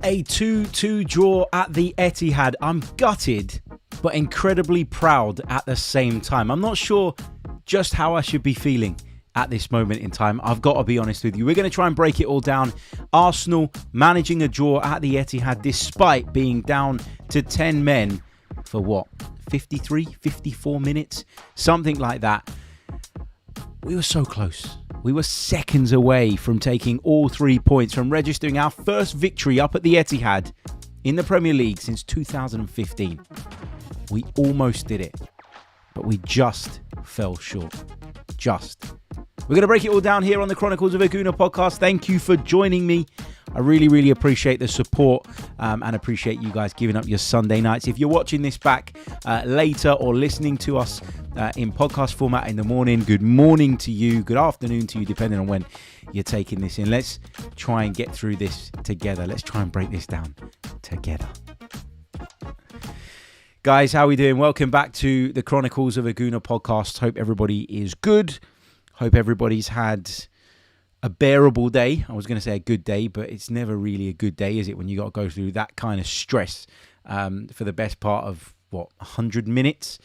A 2-2 draw at the Etihad. I'm gutted, but incredibly proud at the same time. I'm not sure just how I should be feeling at this moment in time. I've got to be honest with you. We're going to try and break it all down. Arsenal managing a draw at the Etihad despite being down to 10 men for what? 53, 54 minutes? Something like that. We were so close. We were seconds away from taking all 3 points, from registering our first victory up at the Etihad in the Premier League since 2015. We almost did it, but we just fell short. Just. We're going to break it all down here on the Chronicles of a Gooner podcast. Thank you for joining me. I really, really appreciate the support and appreciate you guys giving up your Sunday nights. If you're watching this back later or listening to us in podcast format in the morning, good morning to you, good afternoon to you, depending on when you're taking this in. Let's try and get through this together. Let's try and break this down together. Guys, how are we doing? Welcome back to the Chronicles of a Gooner podcast. Hope everybody is good. Hope everybody's had a bearable day. I was going to say a good day, but it's never really a good day, is it, when you got to go through that kind of stress for the best part of, 100 minutes?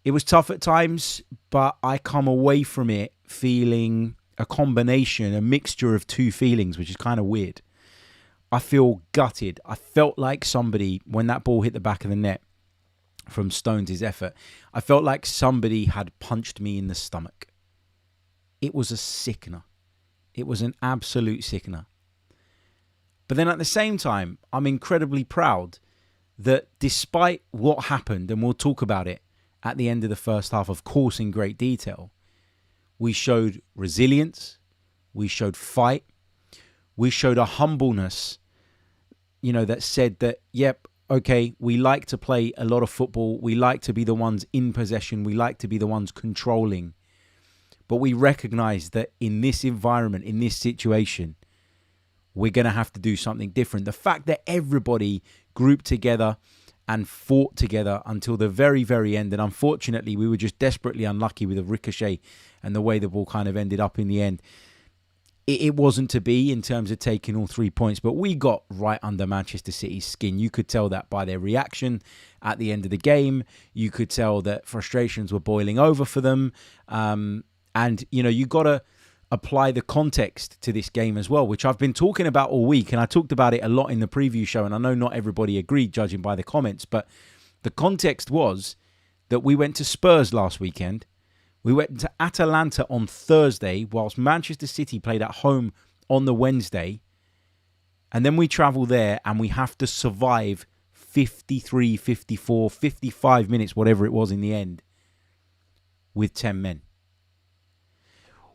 It was tough at times, but I come away from it feeling a combination, a mixture of two feelings, which is kind of weird. I feel gutted. I felt like somebody, when that ball hit the back of the net from Stones' effort, I felt like somebody had punched me in the stomach. It was a sickener. It was an absolute sickener. But then at the same time, I'm incredibly proud that despite what happened, and we'll talk about it at the end of the first half, of course, in great detail, we showed resilience, we showed fight, we showed a humbleness, that said that, yep, okay, we like to play a lot of football, we like to be the ones in possession, we like to be the ones controlling. But we recognize that in this environment, in this situation, we're going to have to do something different. The fact that everybody grouped together and fought together until the very, very end. And unfortunately, we were just desperately unlucky with a ricochet and the way the ball kind of ended up in the end. It wasn't to be in terms of taking all 3 points, but we got right under Manchester City's skin. You could tell that by their reaction at the end of the game. You could tell that frustrations were boiling over for them. And, you got to apply the context to this game as well, which I've been talking about all week. And I talked about it a lot in the preview show. And I know not everybody agreed, judging by the comments. But the context was that we went to Spurs last weekend. We went to Atalanta on Thursday, whilst Manchester City played at home on the Wednesday. And then we travel there and we have to survive 53, 54, 55 minutes, whatever it was in the end, with 10 men.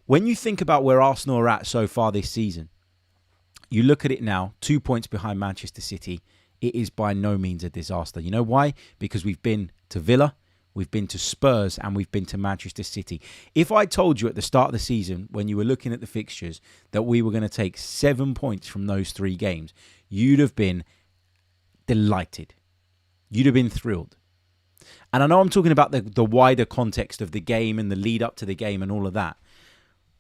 When you think about where Arsenal are at so far this season, you look at it now, 2 points behind Manchester City. It is by no means a disaster. You know why? Because we've been to Villa, we've been to Spurs, and we've been to Manchester City. If I told you at the start of the season, when you were looking at the fixtures, that we were going to take 7 points from those 3 games, you'd have been delighted. You'd have been thrilled. And I know I'm talking about the wider context of the game and the lead up to the game and all of that.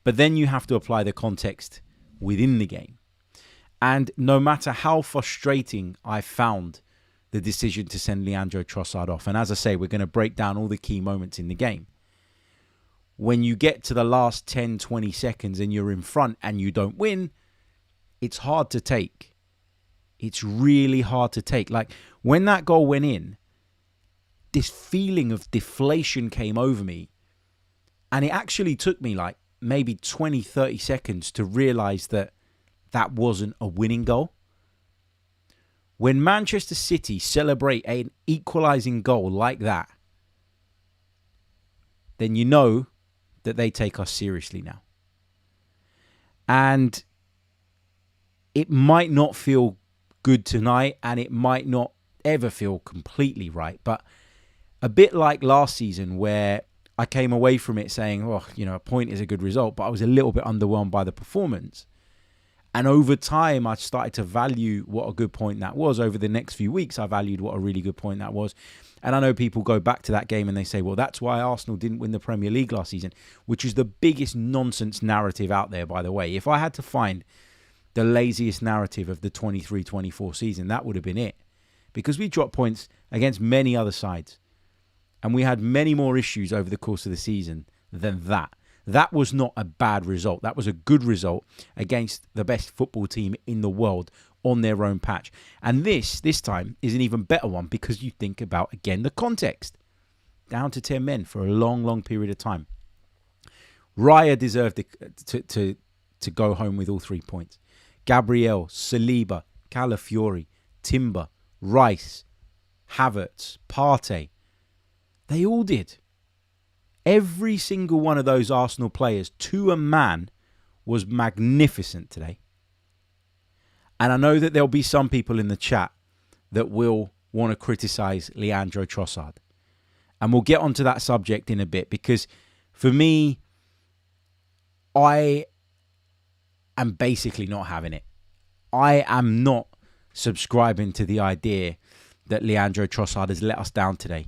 But then you have to apply the context within the game. And no matter how frustrating I found the decision to send Leandro Trossard off, and as I say, we're going to break down all the key moments in the game. When you get to the last 10, 20 seconds and you're in front and you don't win, it's hard to take. It's really hard to take. Like, when that goal went in, this feeling of deflation came over me. And it actually took me like maybe 20, 30 seconds to realise that that wasn't a winning goal. When Manchester City celebrate an equalising goal like that, then you know that they take us seriously now. And it might not feel good tonight, and it might not ever feel completely right, but a bit like last season where I came away from it saying, a point is a good result, but I was a little bit underwhelmed by the performance. And over time, I started to value what a good point that was. Over the next few weeks, I valued what a really good point that was. And I know people go back to that game and they say, well, that's why Arsenal didn't win the Premier League last season, which is the biggest nonsense narrative out there, by the way. If I had to find the laziest narrative of the 23-24 season, that would have been it. Because we dropped points against many other sides. And we had many more issues over the course of the season than that. That was not a bad result. That was a good result against the best football team in the world on their own patch. And this time is an even better one because you think about, again, the context. Down to 10 men for a long, long period of time. Raya deserved to go home with all 3 points. Gabriel, Saliba, Calafiori, Timber, Rice, Havertz, Partey. They all did. Every single one of those Arsenal players, to a man, was magnificent today. And I know that there'll be some people in the chat that will want to criticise Leandro Trossard. And we'll get onto that subject in a bit because for me, I am basically not having it. I am not subscribing to the idea that Leandro Trossard has let us down today.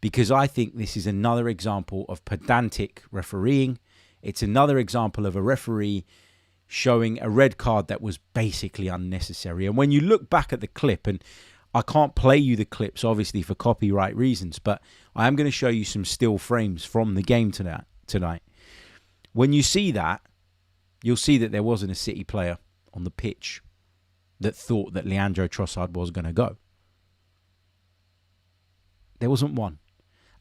Because I think this is another example of pedantic refereeing. It's another example of a referee showing a red card that was basically unnecessary. And when you look back at the clip, and I can't play you the clips, obviously, for copyright reasons, but I am going to show you some still frames from the game tonight. When you see that, you'll see that there wasn't a City player on the pitch that thought that Leandro Trossard was going to go. There wasn't one.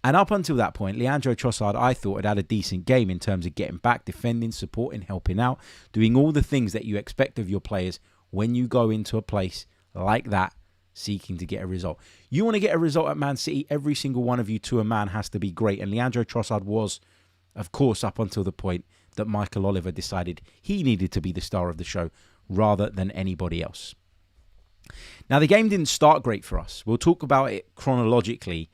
And up until that point, Leandro Trossard, I thought, had a decent game in terms of getting back, defending, supporting, helping out, doing all the things that you expect of your players when you go into a place like that, seeking to get a result. You want to get a result at Man City, every single one of you to a man has to be great. And Leandro Trossard was, of course, up until the point that Mikel Oliver decided he needed to be the star of the show rather than anybody else. Now, the game didn't start great for us. We'll talk about it chronologically.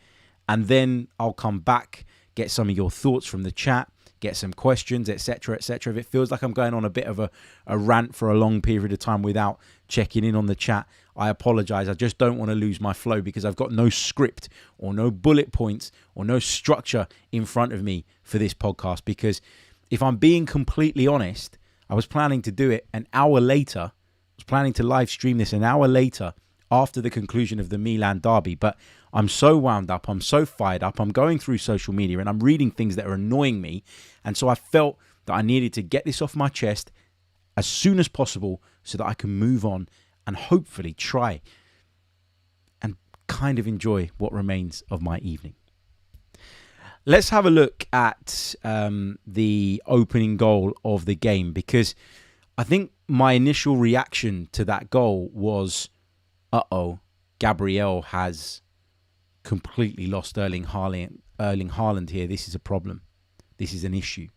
And then I'll come back, get some of your thoughts from the chat, get some questions, etc., etc. If it feels like I'm going on a bit of a rant for a long period of time without checking in on the chat, I apologize. I just don't want to lose my flow because I've got no script or no bullet points or no structure in front of me for this podcast. Because if I'm being completely honest, I was planning to do it an hour later. I was planning to live stream this an hour later after the conclusion of the Milan derby. But I'm so wound up, I'm so fired up, I'm going through social media and I'm reading things that are annoying me. And so I felt that I needed to get this off my chest as soon as possible so that I can move on and hopefully try and kind of enjoy what remains of my evening. Let's have a look at the opening goal of the game, because I think my initial reaction to that goal was, Gabriel has completely lost Erling Haaland here. This is a problem. This is an issue.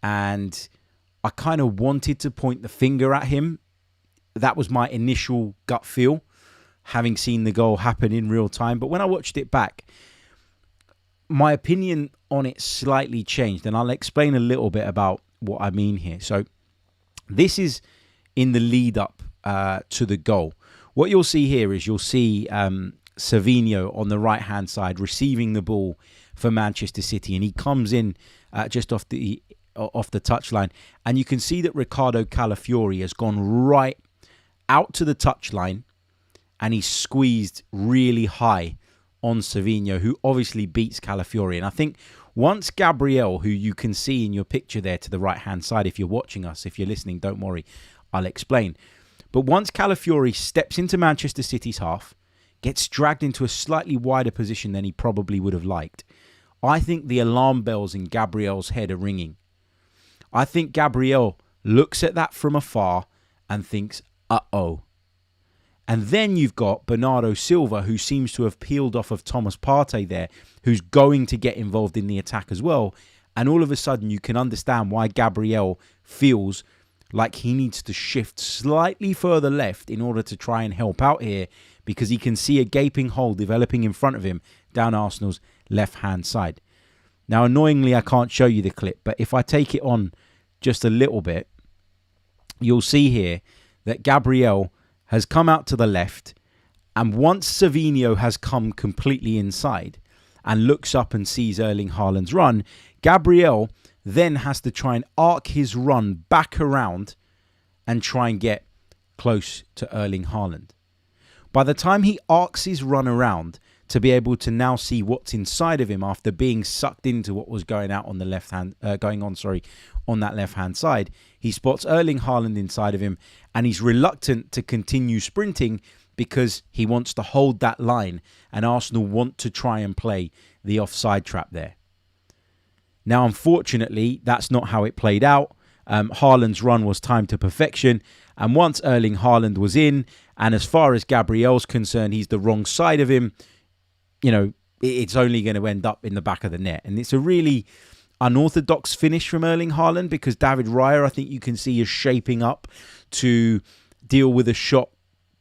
And I kind of wanted to point the finger at him. That was my initial gut feel, having seen the goal happen in real time. But when I watched it back, my opinion on it slightly changed. And I'll explain a little bit about what I mean here. So this is in the lead up to the goal. What you'll see here is you'll see Symeou on the right-hand side receiving the ball for Manchester City. And he comes in just off the touchline. And you can see that Riccardo Calafiori has gone right out to the touchline. And he's squeezed really high on Symeou, who obviously beats Calafiori. And I think once Gabriel, who you can see in your picture there to the right-hand side, if you're watching us, if you're listening, don't worry, I'll explain. But once Calafiori steps into Manchester City's half, gets dragged into a slightly wider position than he probably would have liked, I think the alarm bells in Gabriel's head are ringing. I think Gabriel looks at that from afar and thinks, uh-oh. And then you've got Bernardo Silva, who seems to have peeled off of Thomas Partey there, who's going to get involved in the attack as well. And all of a sudden, you can understand why Gabriel feels like he needs to shift slightly further left in order to try and help out here, because he can see a gaping hole developing in front of him down Arsenal's left-hand side. Now, annoyingly, I can't show you the clip, but if I take it on just a little bit, you'll see here that Gabriel has come out to the left, and once Symeou has come completely inside and looks up and sees Erling Haaland's run, Gabriel then has to try and arc his run back around and try and get close to Erling Haaland. By the time he arcs his run around to be able to now see what's inside of him after being sucked into what was going out on the on that left-hand side, he spots Erling Haaland inside of him, and he's reluctant to continue sprinting because he wants to hold that line, and Arsenal want to try and play the offside trap there. Now, unfortunately, that's not how it played out. Haaland's run was timed to perfection, and once Erling Haaland was in, and as far as Gabriel's concerned, he's the wrong side of him, it's only going to end up in the back of the net. And it's a really unorthodox finish from Erling Haaland, because David Raya, I think you can see, is shaping up to deal with a shot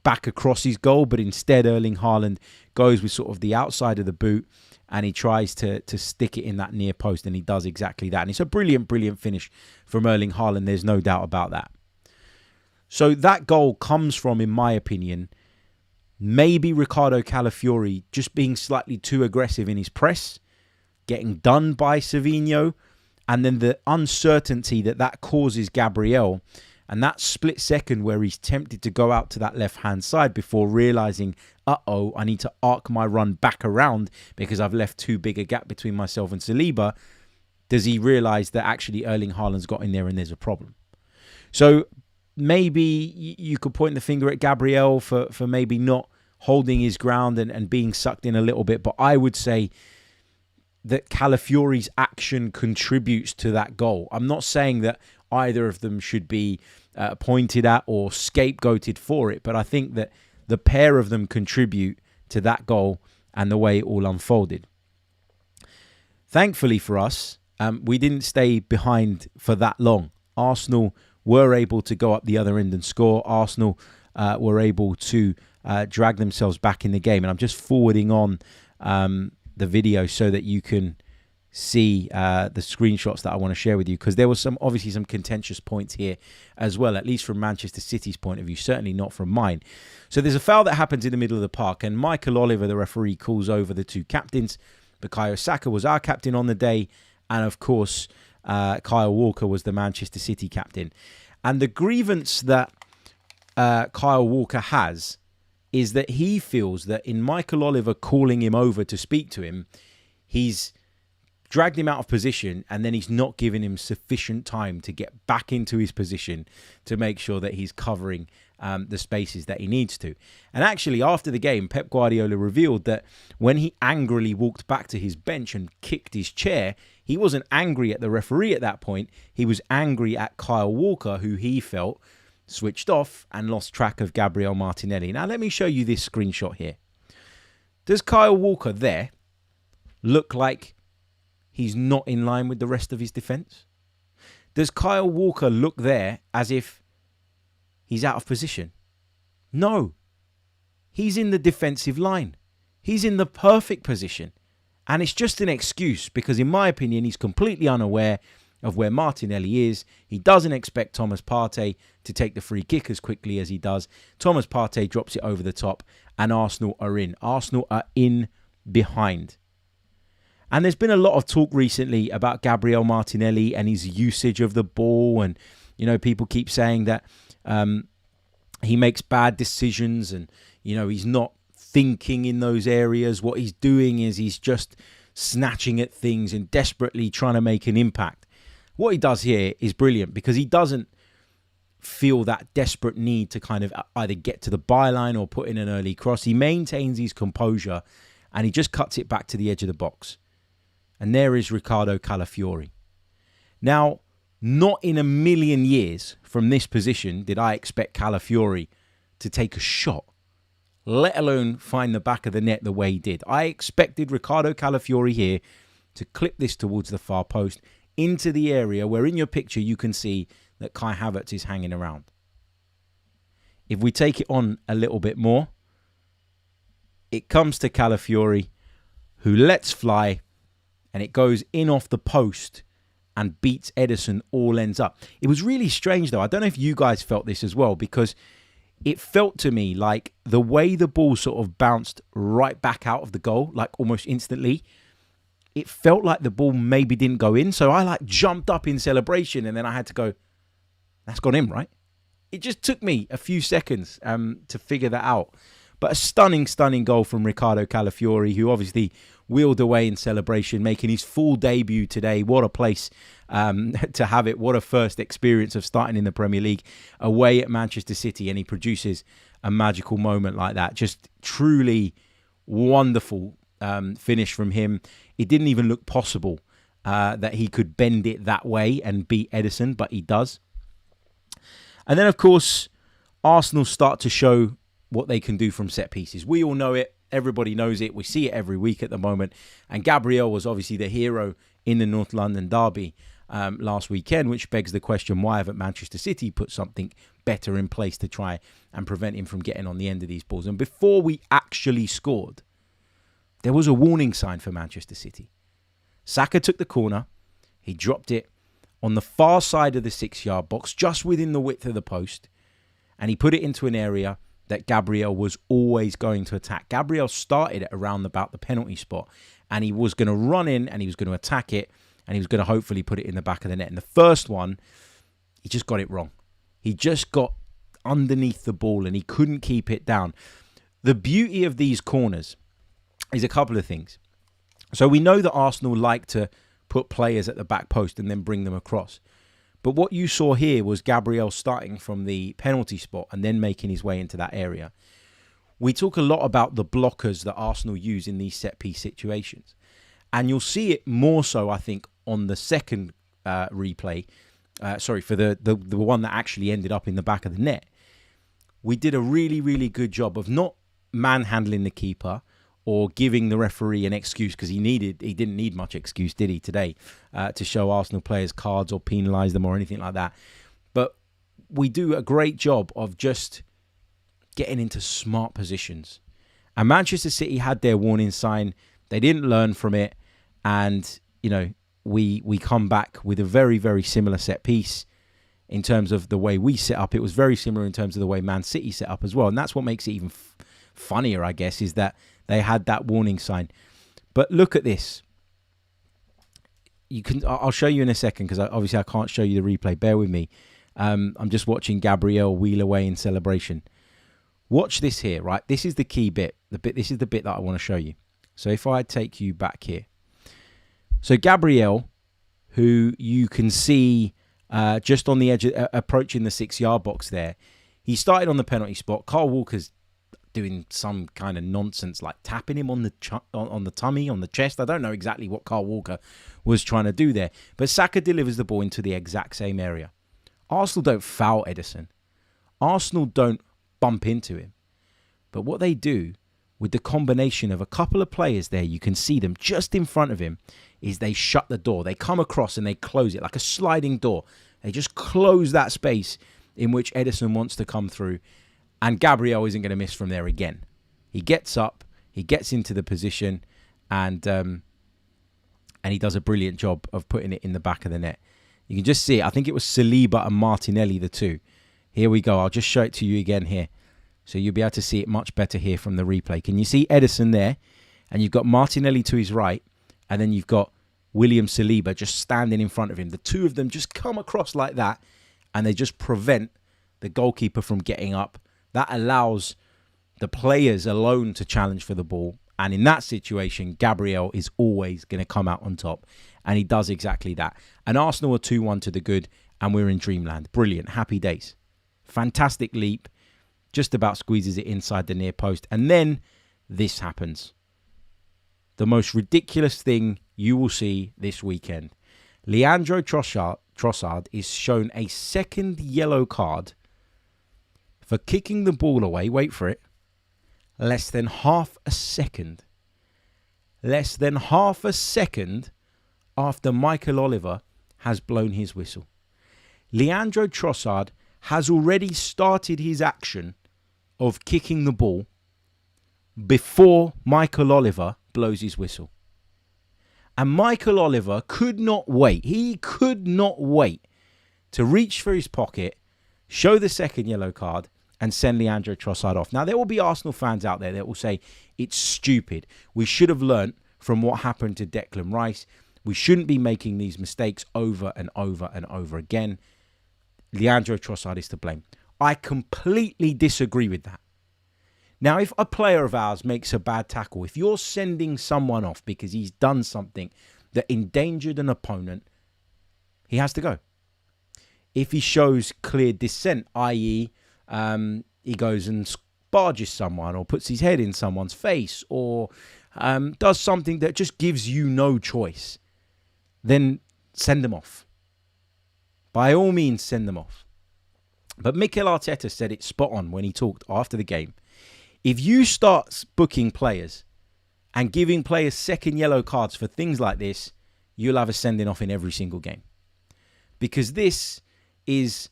back across his goal, but instead Erling Haaland goes with sort of the outside of the boot, and he tries to stick it in that near post, and he does exactly that. And it's a brilliant, brilliant finish from Erling Haaland. There's no doubt about that. So that goal comes from, in my opinion, maybe Riccardo Calafiori just being slightly too aggressive in his press, getting done by Symeou, and then the uncertainty that causes Gabriel, and that split second where he's tempted to go out to that left-hand side before realising, I need to arc my run back around because I've left too big a gap between myself and Saliba. Does he realise that actually Erling Haaland's got in there and there's a problem? So maybe you could point the finger at Gabriel for maybe not holding his ground and being sucked in a little bit, but I would say that Calafiori's action contributes to that goal. I'm not saying that either of them should be pointed at or scapegoated for it, but I think that the pair of them contribute to that goal and the way it all unfolded. Thankfully for us, we didn't stay behind for that long. Arsenal were able to go up the other end and score. Arsenal were able to drag themselves back in the game. And I'm just forwarding on the video so that you can see the screenshots that I want to share with you, because there was obviously some contentious points here as well, at least from Manchester City's point of view, certainly not from mine. So there's a foul that happens in the middle of the park, and Michael Oliver, the referee, calls over the two captains. Bukayo Saka was our captain on the day, and of course Kyle Walker was the Manchester City captain. And the grievance that Kyle Walker has is that he feels that in Michael Oliver calling him over to speak to him, he's dragged him out of position, and then he's not giving him sufficient time to get back into his position to make sure that he's covering the spaces that he needs to. And actually, after the game, Pep Guardiola revealed that when he angrily walked back to his bench and kicked his chair, he wasn't angry at the referee at that point. He was angry at Kyle Walker, who he felt switched off and lost track of Gabriel Martinelli. Now, let me show you this screenshot here. Does Kyle Walker there look like he's not in line with the rest of his defence? Does Kyle Walker look there as if he's out of position? No. He's in the defensive line. He's in the perfect position. And it's just an excuse because, in my opinion, he's completely unaware of where Martinelli is. He doesn't expect Thomas Partey to take the free kick as quickly as he does. Thomas Partey drops it over the top, and Arsenal are in. Arsenal are in behind. And there's been a lot of talk recently about Gabriel Martinelli and his usage of the ball. And, people keep saying that he makes bad decisions and, he's not thinking in those areas. What he's doing is he's just snatching at things and desperately trying to make an impact. What he does here is brilliant because he doesn't feel that desperate need to kind of either get to the byline or put in an early cross. He maintains his composure and he just cuts it back to the edge of the box. And there is Riccardo Calafiori. Now, not in a million years from this position did I expect Calafiori to take a shot, let alone find the back of the net the way he did. I expected Riccardo Calafiori here to clip this towards the far post into the area where in your picture you can see that Kai Havertz is hanging around. If we take it on a little bit more, it comes to Calafiori, who lets fly, and it goes in off the post and beats Ederson all ends up. It was really strange, though. I don't know if you guys felt this as well, because it felt to me like the way the ball sort of bounced right back out of the goal, like almost instantly, it felt like the ball maybe didn't go in. So I jumped up in celebration, and then I had to go, that's gone in, right? It just took me a few seconds to figure that out. But a stunning, stunning goal from Riccardo Calafiori, who obviously wheeled away in celebration, making his full debut today. What a place to have it. What a first experience of starting in the Premier League away at Manchester City. And he produces a magical moment like that. Just truly wonderful finish from him. It didn't even look possible that he could bend it that way and beat Ederson, but he does. And then, of course, Arsenal start to show what they can do from set pieces. We all know it. Everybody knows it. We see it every week at the moment. And Gabriel was obviously the hero in the North London derby last weekend, which begs the question, why haven't Manchester City put something better in place to try and prevent him from getting on the end of these balls? And before we actually scored, there was a warning sign for Manchester City. Saka took the corner. He dropped it on the far side of the 6-yard box, just within the width of the post. And he put it into an area that Gabriel was always going to attack. Gabriel started at around about the penalty spot, and he was going to run in and he was going to attack it, and he was going to hopefully put it in the back of the net. And the first one, he just got it wrong. He just got underneath the ball and he couldn't keep it down. The beauty of these corners is a couple of things. So we know that Arsenal like to put players at the back post and then bring them across. But what you saw here was Gabriel starting from the penalty spot and then making his way into that area. We talk a lot about the blockers that Arsenal use in these set-piece situations. And you'll see it more so, I think, on the second replay. For the one that actually ended up in the back of the net. We did a really, really good job of not manhandling the keeper or giving the referee an excuse, because he didn't need much excuse, did he, today, to show Arsenal players cards or penalise them or anything like that. But we do a great job of just getting into smart positions. And Manchester City had their warning sign. They didn't learn from it. And, you know, we come back with a very, very similar set piece in terms of the way we set up. It was very similar in terms of the way Man City set up as well. And that's what makes it even funnier, I guess, is that they had that warning sign. But look at this. I'll show you in a second, because obviously I can't show you the replay. Bear with me. I'm just watching Gabriel wheel away in celebration. Watch this here, right? This is the key bit. This is the bit that I want to show you. So if I take you back here. So Gabriel, who you can see just on the edge, approaching the 6-yard box there, he started on the penalty spot. Carl Walker's doing some kind of nonsense, like tapping him on the tummy, on the chest. I don't know exactly what Carl Walker was trying to do there. But Saka delivers the ball into the exact same area. Arsenal don't foul Ederson. Arsenal don't bump into him. But what they do with the combination of a couple of players there, you can see them just in front of him, is they shut the door. They come across and they close it like a sliding door. They just close that space in which Ederson wants to come through. And Gabriel isn't going to miss from there again. He gets up, he gets into the position, and he does a brilliant job of putting it in the back of the net. You can just see it. I think it was Saliba and Martinelli, the two. Here we go. I'll just show it to you again here. So you'll be able to see it much better here from the replay. Can you see Ederson there? And you've got Martinelli to his right. And then you've got William Saliba just standing in front of him. The two of them just come across like that. And they just prevent the goalkeeper from getting up. That allows the players alone to challenge for the ball. And in that situation, Gabriel is always going to come out on top. And he does exactly that. And Arsenal are 2-1 to the good. And we're in dreamland. Brilliant. Happy days. Fantastic leap. Just about squeezes it inside the near post. And then this happens. The most ridiculous thing you will see this weekend. Leandro Trossard is shown a second yellow card for kicking the ball away. Wait for it. Less than half a second. Less than half a second after Michael Oliver has blown his whistle. Leandro Trossard has already started his action of kicking the ball before Michael Oliver blows his whistle. And Michael Oliver could not wait. He could not wait to reach for his pocket, show the second yellow card, and send Leandro Trossard off. Now, there will be Arsenal fans out there that will say, it's stupid. We should have learnt from what happened to Declan Rice. We shouldn't be making these mistakes over and over and over again. Leandro Trossard is to blame. I completely disagree with that. Now, if a player of ours makes a bad tackle, if you're sending someone off because he's done something that endangered an opponent, he has to go. If he shows clear dissent, i.e., he goes and barges someone or puts his head in someone's face or does something that just gives you no choice, then send them off. By all means, send them off. But Mikel Arteta said it spot on when he talked after the game. If you start booking players and giving players second yellow cards for things like this, you'll have a sending off in every single game. Because this is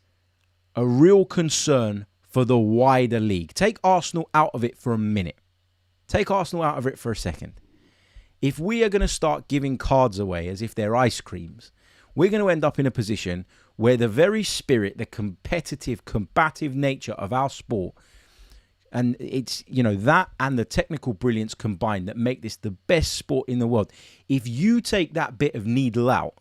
a real concern for the wider league. Take Arsenal out of it for a minute. Take Arsenal out of it for a second. If we are going to start giving cards away as if they're ice creams, we're going to end up in a position where the very spirit, the competitive, combative nature of our sport, and it's, that and the technical brilliance combined that make this the best sport in the world. If you take that bit of needle out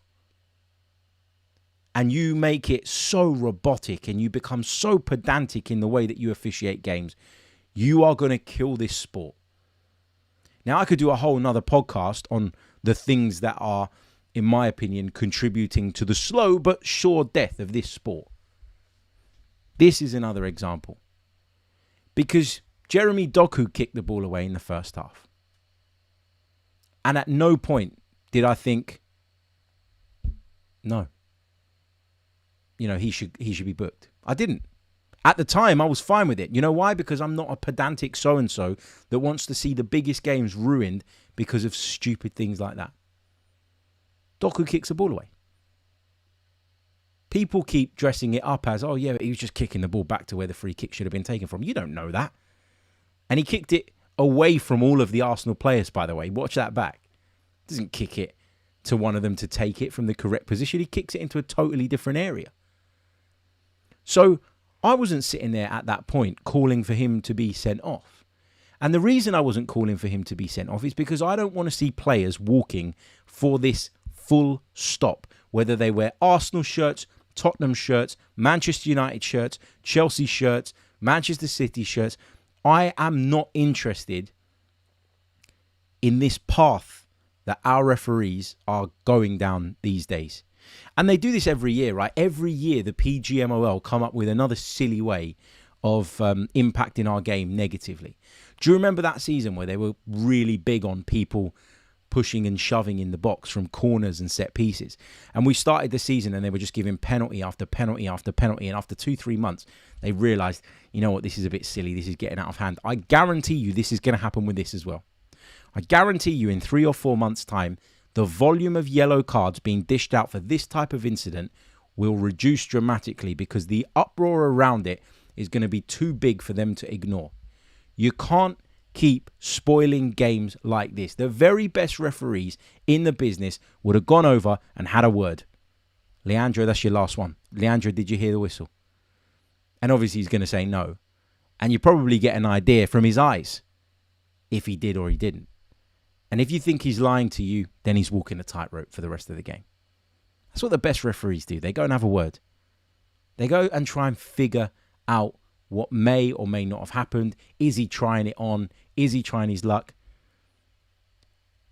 and you make it so robotic and you become so pedantic in the way that you officiate games, you are going to kill this sport. Now, I could do a whole nother podcast on the things that are, in my opinion, contributing to the slow but sure death of this sport. This is another example. Because Jeremy Doku kicked the ball away in the first half. And at no point did I think, no, he should be booked. I didn't. At the time, I was fine with it. You know why? Because I'm not a pedantic so-and-so that wants to see the biggest games ruined because of stupid things like that. Doku kicks the ball away. People keep dressing it up as, oh yeah, he was just kicking the ball back to where the free kick should have been taken from. You don't know that. And he kicked it away from all of the Arsenal players, by the way. Watch that back. Doesn't kick it to one of them to take it from the correct position. He kicks it into a totally different area. So I wasn't sitting there at that point calling for him to be sent off. And the reason I wasn't calling for him to be sent off is because I don't want to see players walking for this full stop, whether they wear Arsenal shirts, Tottenham shirts, Manchester United shirts, Chelsea shirts, Manchester City shirts. I am not interested in this path that our referees are going down these days. And they do this every year, right? Every year the PGMOL come up with another silly way of impacting our game negatively. Do you remember that season where they were really big on people pushing and shoving in the box from corners and set pieces? And we started the season and they were just giving penalty after penalty after penalty. And after 2-3 months, they realised, you know what, this is a bit silly. This is getting out of hand. I guarantee you this is going to happen with this as well. I guarantee you in 3 or 4 months' time, the volume of yellow cards being dished out for this type of incident will reduce dramatically because the uproar around it is going to be too big for them to ignore. You can't keep spoiling games like this. The very best referees in the business would have gone over and had a word. Leandro, that's your last one. Leandro, did you hear the whistle? And obviously he's going to say no. And you probably get an idea from his eyes if he did or he didn't. And if you think he's lying to you, then he's walking a tightrope for the rest of the game. That's what the best referees do. They go and have a word. They go and try and figure out what may or may not have happened. Is he trying it on? Is he trying his luck?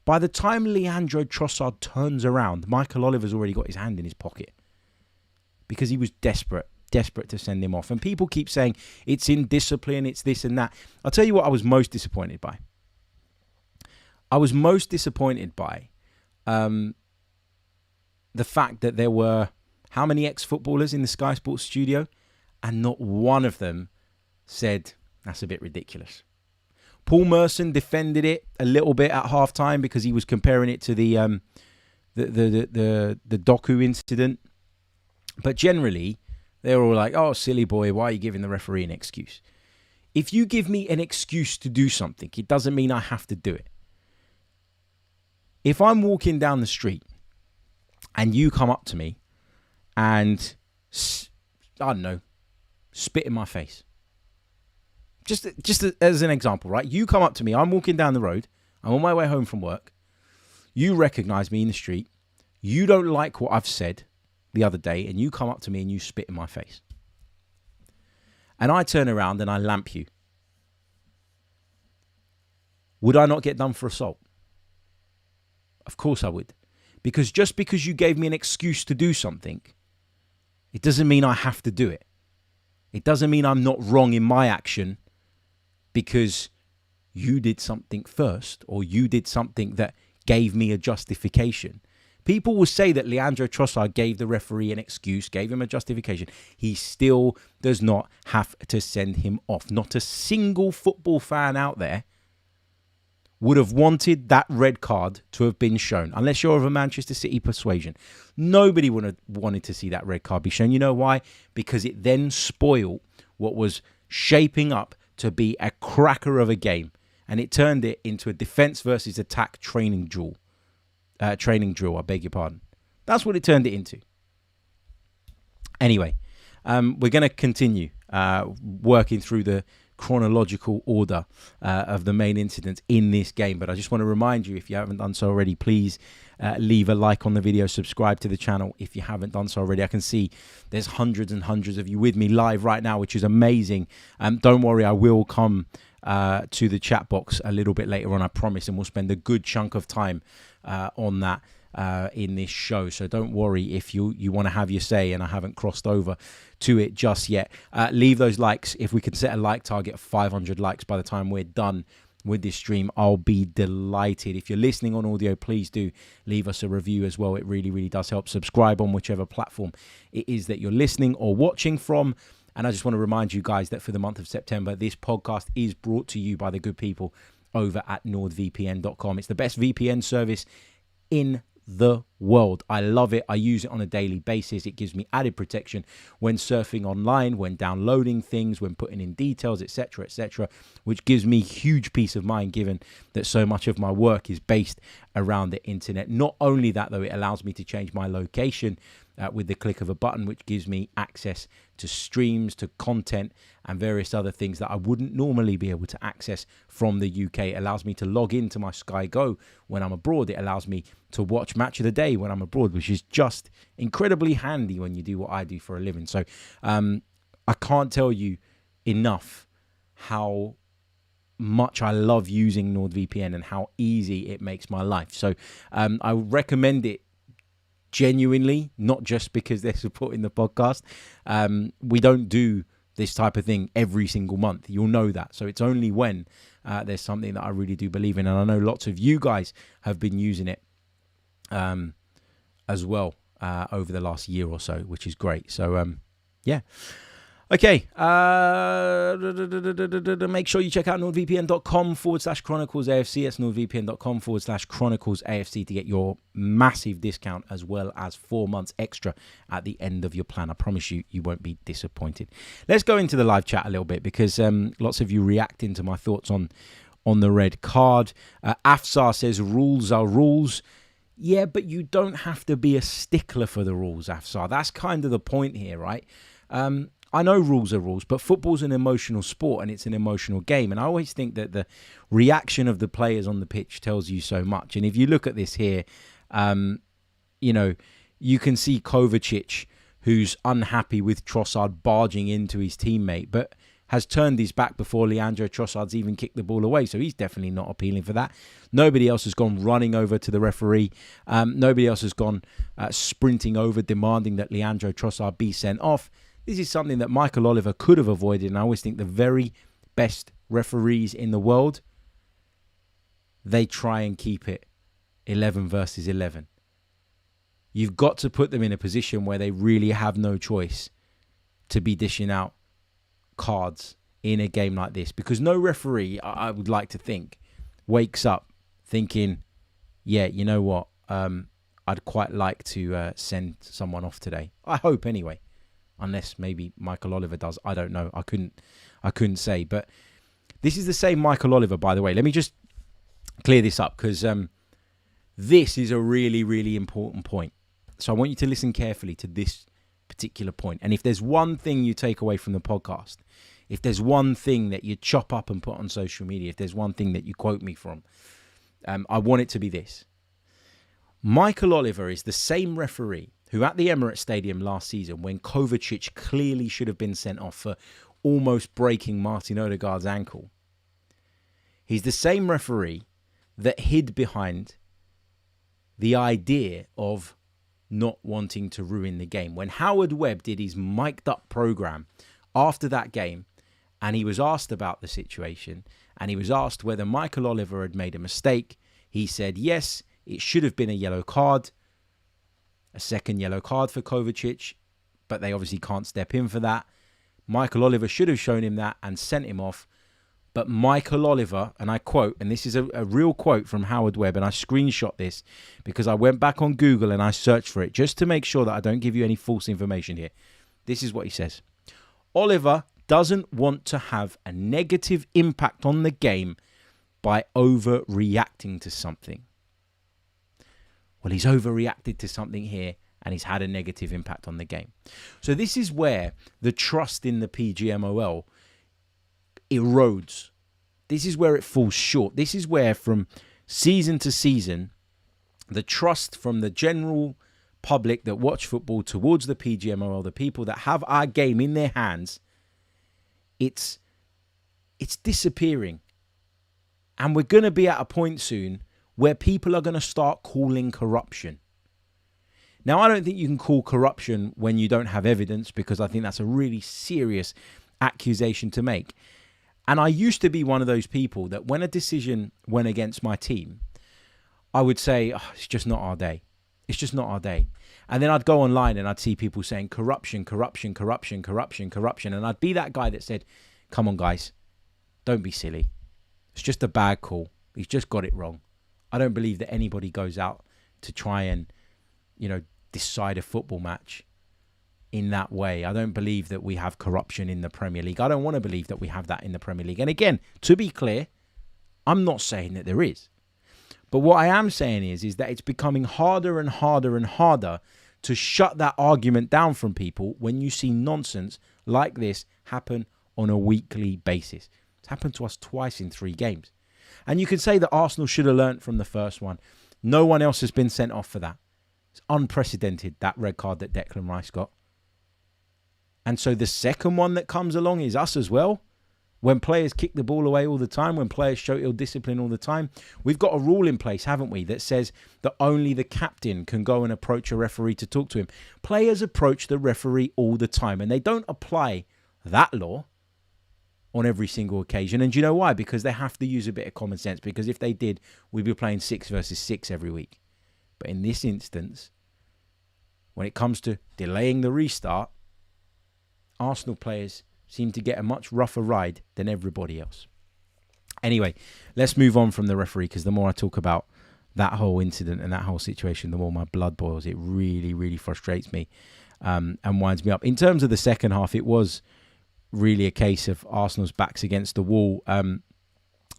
By the time Leandro Trossard turns around, Michael Oliver's already got his hand in his pocket because he was desperate to send him off. And people keep saying it's indiscipline, it's this and that. I'll tell you what I was most disappointed by. I was most disappointed by the fact that there were how many ex-footballers in the Sky Sports studio, and not one of them said, that's a bit ridiculous. Paul Merson defended it a little bit at halftime because he was comparing it to the Doku incident. But generally, they were all like, oh, silly boy, why are you giving the referee an excuse? If you give me an excuse to do something, it doesn't mean I have to do it. If I'm walking down the street and you come up to me and, I don't know, spit in my face. Just as an example, right? You come up to me, I'm walking down the road, I'm on my way home from work, you recognise me in the street, you don't like what I've said the other day, and you come up to me and you spit in my face. and I turn around and I lamp you, would I not get done for assault? Of course I would. Because just because you gave me an excuse to do something, it doesn't mean I have to do it. It doesn't mean I'm not wrong in my action because you did something first or you did something that gave me a justification. People will say that Leandro Trossard gave the referee an excuse, gave him a justification. He still does not have to send him off. Not a single football fan out there would have wanted that red card to have been shown, unless you're of a Manchester City persuasion. Nobody would have wanted to see that red card be shown. You know why? Because it then spoiled what was shaping up to be a cracker of a game, and it turned it into a defense versus attack training drill. I beg your pardon. That's what it turned it into. Anyway, we're going to continue working through the chronological order of the main incidents in this game. But I just want to remind you, if you haven't done so already, please leave a like on the video, subscribe to the channel if you haven't done so already. I can see there's hundreds and hundreds of you with me live right now, which is amazing. Don't worry, I will come to the chat box a little bit later on, I promise, and we'll spend a good chunk of time on that in this show. So don't worry if you want to have your say and I haven't crossed over to it just yet. Leave those likes. If we can set a like target of 500 likes by the time we're done with this stream, I'll be delighted. If you're listening on audio, please do leave us a review as well. It really, really does help. Subscribe on whichever platform it is that you're listening or watching from. And I just want to remind you guys that for the month of September, this podcast is brought to you by the good people over at nordvpn.com. It's the best VPN service in the world. I love it. I use it on a daily basis. It gives me added protection when surfing online, when downloading things, when putting in details, etc., which gives me huge peace of mind given that so much of my work is based around the internet. Not only that, though, it allows me to change my location with the click of a button, which gives me access to streams, to content, and various other things that I wouldn't normally be able to access from the UK. It allows me to log into my Sky Go when I'm abroad. It allows me to watch Match of the Day when I'm abroad, which is just incredibly handy when you do what I do for a living. So I can't tell you enough how much I love using NordVPN and how easy it makes my life. So I recommend it genuinely, not just because they're supporting the podcast. We don't do this type of thing every single month. You'll know that. So it's only when there's something that I really do believe in. And I know lots of you guys have been using it as well over the last year or so, which is great. So, yeah. Okay. Make sure you check out nordvpn.com/Chronicles AFC. That's nordvpn.com/Chronicles AFC to get your massive discount as well as 4 months extra at the end of your plan. I promise you, you won't be disappointed. Let's go into the live chat a little bit because lots of you reacting to my thoughts on the red card. Afsar says rules are rules. Yeah, but you don't have to be a stickler for the rules, Afsar. That's kind of the point here, right? I know rules are rules, but football's an emotional sport and it's an emotional game. And I always think that the reaction of the players on the pitch tells you so much. And if you look at this here, you know, you can see Kovacic, who's unhappy with Trossard barging into his teammate, but has turned his back before Leandro Trossard's even kicked the ball away. So he's definitely not appealing for that. Nobody else has gone running over to the referee. Nobody else has gone sprinting over, demanding that Leandro Trossard be sent off. This is something that Mikel Oliver could have avoided, and I always think the very best referees in the world, they try and keep it 11 versus 11. You've got to put them in a position where they really have no choice to be dishing out cards in a game like this, because no referee, I would like to think, wakes up thinking, yeah, you know what, I'd quite like to send someone off today. I hope anyway. Unless maybe Mikel Oliver does. I don't know. I couldn't say. But this is the same Mikel Oliver, by the way. Let me just clear this up because this is a really, really important point. So I want you to listen carefully to this particular point. And if there's one thing you take away from the podcast, if there's one thing that you chop up and put on social media, if there's one thing that you quote me from, I want it to be this. Mikel Oliver is the same referee who at the Emirates Stadium last season, when Kovacic clearly should have been sent off for almost breaking Martin Odegaard's ankle. He's the same referee that hid behind the idea of not wanting to ruin the game. When Howard Webb did his mic'd up program after that game, and he was asked about the situation, and he was asked whether Michael Oliver had made a mistake, he said, yes, it should have been a yellow card, a second yellow card for Kovacic, but they obviously can't step in for that. Michael Oliver should have shown him that and sent him off. But Michael Oliver, and I quote, and this is a real quote from Howard Webb, and I screenshot this because I went back on Google and I searched for it just to make sure that I don't give you any false information here. This is what he says. Oliver doesn't want to have a negative impact on the game by overreacting to something. Well, he's overreacted to something here and he's had a negative impact on the game. So this is where the trust in the PGMOL erodes. This is where it falls short. This is where from season to season, the trust from the general public that watch football towards the PGMOL, the people that have our game in their hands, it's disappearing. And we're going to be at a point soon where people are going to start calling corruption. Now, I don't think you can call corruption when you don't have evidence, because I think that's a really serious accusation to make. And I used to be one of those people that when a decision went against my team, I would say, it's just not our day. It's just not our day. And then I'd go online and I'd see people saying corruption, corruption, corruption, corruption, corruption. And I'd be that guy that said, come on, guys, don't be silly. It's just a bad call. He's just got it wrong. I don't believe that anybody goes out to try and, decide a football match in that way. I don't believe that we have corruption in the Premier League. I don't want to believe that we have that in the Premier League. And again, to be clear, I'm not saying that there is. But what I am saying is that it's becoming harder and harder and harder to shut that argument down from people when you see nonsense like this happen on a weekly basis. It's happened to us twice in 3 games. And you can say that Arsenal should have learnt from the first one. No one else has been sent off for that. It's unprecedented, that red card that Declan Rice got. And so the second one that comes along is us as well. When players kick the ball away all the time, when players show ill discipline all the time, we've got a rule in place, haven't we, that says that only the captain can go and approach a referee to talk to him. Players approach the referee all the time, and they don't apply that law on every single occasion. And do you know why? Because they have to use a bit of common sense, because if they did, we'd be playing 6 versus 6 every week. But in this instance, when it comes to delaying the restart, Arsenal players seem to get a much rougher ride than everybody else. Anyway, let's move on from the referee, because the more I talk about that whole incident and that whole situation, the more my blood boils. It really, really frustrates me and winds me up. In terms of the second half, it was really a case of Arsenal's backs against the wall.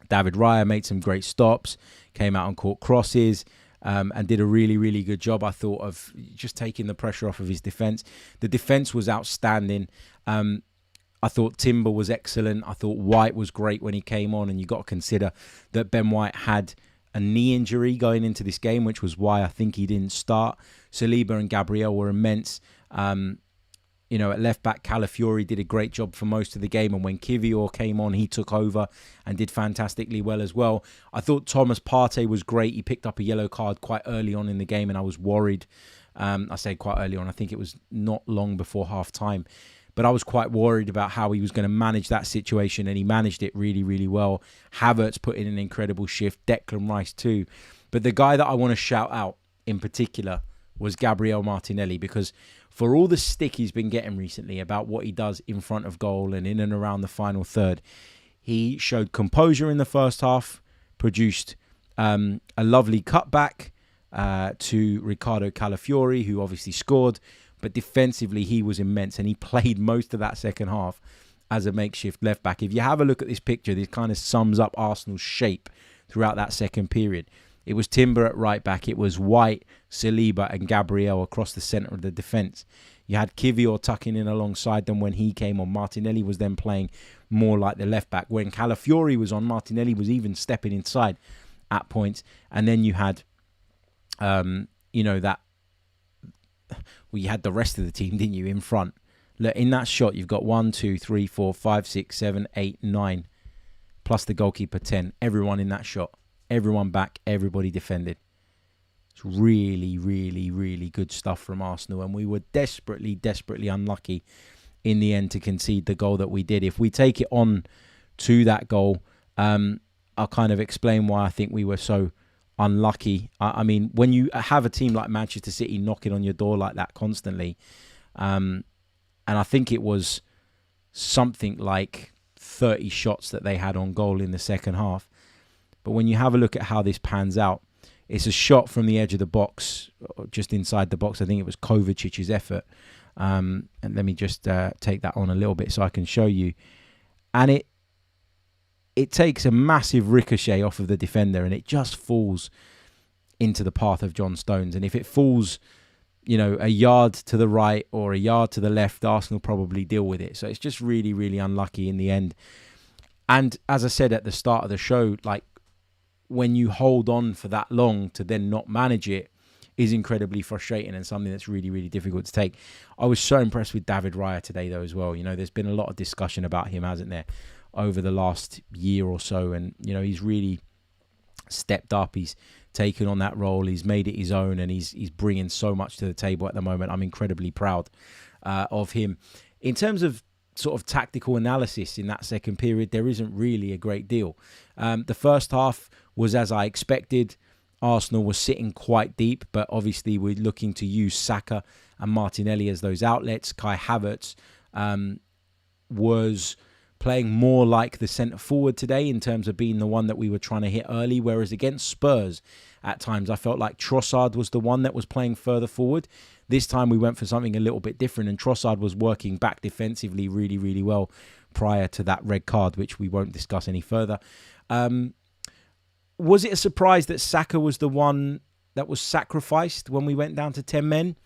David Raya made some great stops, came out and caught crosses, and did a really, really good job, I thought, of just taking the pressure off of his defence. The defence was outstanding. I thought Timber was excellent. I thought White was great when he came on, and you got to consider that Ben White had a knee injury going into this game, which was why I think he didn't start. Saliba and Gabriel were immense. At left back, Calafiori did a great job for most of the game, and when Kivior came on, he took over and did fantastically well as well. I thought Thomas Partey was great. He picked up a yellow card quite early on in the game, and I was worried. I say quite early on. I think it was not long before half-time. But I was quite worried about how he was going to manage that situation, and he managed it really, really well. Havertz put in an incredible shift. Declan Rice too. But the guy that I want to shout out in particular was Gabriel Martinelli, because for all the stick he's been getting recently about what he does in front of goal and in and around the final third, he showed composure in the first half, produced a lovely cutback to Riccardo Calafiori, who obviously scored. But defensively, he was immense, and he played most of that second half as a makeshift left back. If you have a look at this picture, this kind of sums up Arsenal's shape throughout that second period. It was Timber at right back. It was White, Saliba, and Gabriel across the centre of the defence. You had Kivior tucking in alongside them when he came on. Martinelli was then playing more like the left back. When Calafiori was on, Martinelli was even stepping inside at points. And then you had, you had the rest of the team, didn't you, in front. Look, in that shot, you've got 1, 2, 3, 4, 5, 6, 7, 8, 9, plus the goalkeeper 10. Everyone in that shot. Everyone back. Everybody defended. It's really, really, really good stuff from Arsenal. And we were desperately, desperately unlucky in the end to concede the goal that we did. If we take it on to that goal, I'll kind of explain why I think we were so unlucky. I mean, when you have a team like Manchester City knocking on your door like that constantly, and I think it was something like 30 shots that they had on goal in the second half. But when you have a look at how this pans out, it's a shot from the edge of the box, just inside the box. I think it was Kovacic's effort. And let me just take that on a little bit so I can show you. And it takes a massive ricochet off of the defender and it just falls into the path of John Stones. And if it falls, a yard to the right or a yard to the left, Arsenal probably deal with it. So it's just really, really unlucky in the end. And as I said at the start of the show, like when you hold on for that long to then not manage it is incredibly frustrating and something that's really, really difficult to take. I was so impressed with David Raya today, though, as well. There's been a lot of discussion about him, hasn't there, over the last year or so. And, he's really stepped up. He's taken on that role. He's made it his own and he's bringing so much to the table at the moment. I'm incredibly proud of him. In terms of sort of tactical analysis in that second period, there isn't really a great deal. The first half was as I expected. Arsenal was sitting quite deep, but obviously we're looking to use Saka and Martinelli as those outlets. Kai Havertz was playing more like the centre forward today in terms of being the one that we were trying to hit early, whereas against Spurs at times I felt like Trossard was the one that was playing further forward. This time we went for something a little bit different and Trossard was working back defensively really, really well prior to that red card, which we won't discuss any further. Was it a surprise that Saka was the one that was sacrificed when we went down to 10 men?